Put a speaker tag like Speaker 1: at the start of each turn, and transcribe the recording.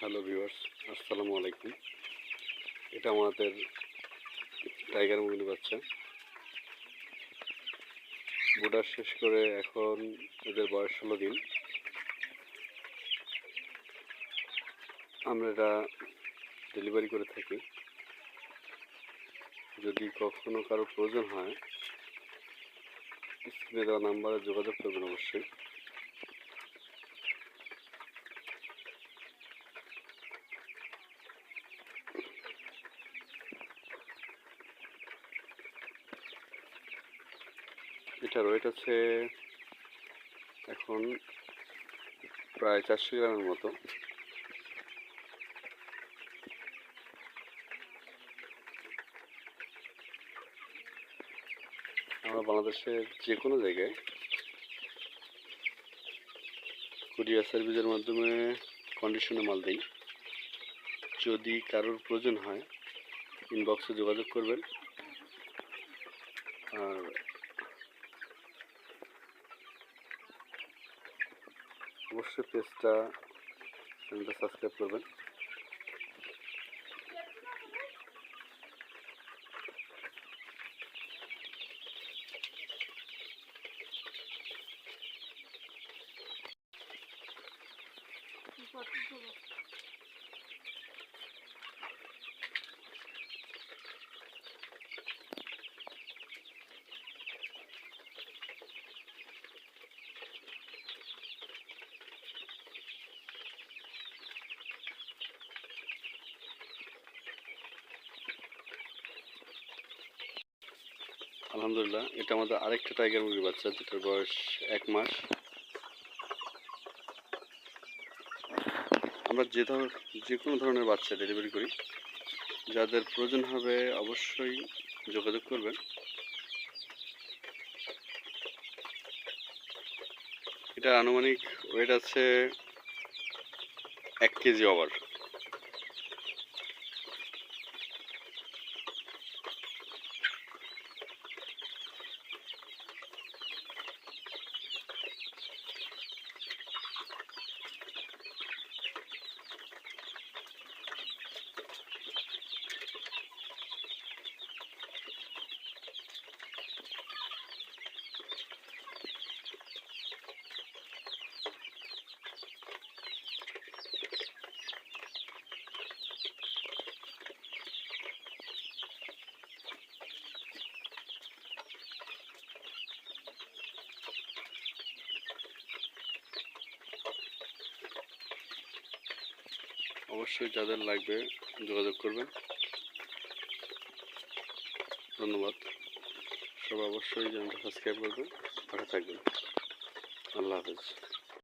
Speaker 1: Hello viewers, আসসালামু আলাইকুম। এটা আমাদের টাইগার মুরগির বাচ্চা। বুডার শেষ করে এখন এদের বয়স 16 দিন। আমরা এটা ডেলিভারি করে থাকি। যদি কখনো কারো প্রয়োজন হয় স্ক্রিনে দেওয়া নাম্বারে যোগাযোগ করবেন অবশ্যই। এটার ওয়েট আছে এখন প্রায় 400 গ্রামের মতো। আমরা বাংলাদেশের যে কোনো জায়গায় কুরিয়ার সার্ভিসের মাধ্যমে কন্ডিশনে মাল দিই। যদি কারোর প্রয়োজন হয় ইনবক্সে যোগাযোগ করবেন। আর অবশ্যই চ্যানেলটা সাবস্ক্রাইব করবেন। আলহামদুলিল্লাহ, এটা আমাদের আরেকটা টাইগার মুরগির বাচ্চা, যেটার বয়স 1 মাস। আমরা যে কোনো ধরনের বাচ্চা ডেলিভারি করি। যাদের প্রয়োজন হবে অবশ্যই যোগাযোগ করবেন। এটা আনুমানিক ওয়েট আছে 1 কেজি ওভার। অবশ্যই যাদের লাগবে যোগাযোগ করবেন। ধন্যবাদ। সবাই অবশ্যই চ্যানেলটা সাবস্ক্রাইব করবেন, ভালো থাকবেন। আল্লাহ হাফেজ।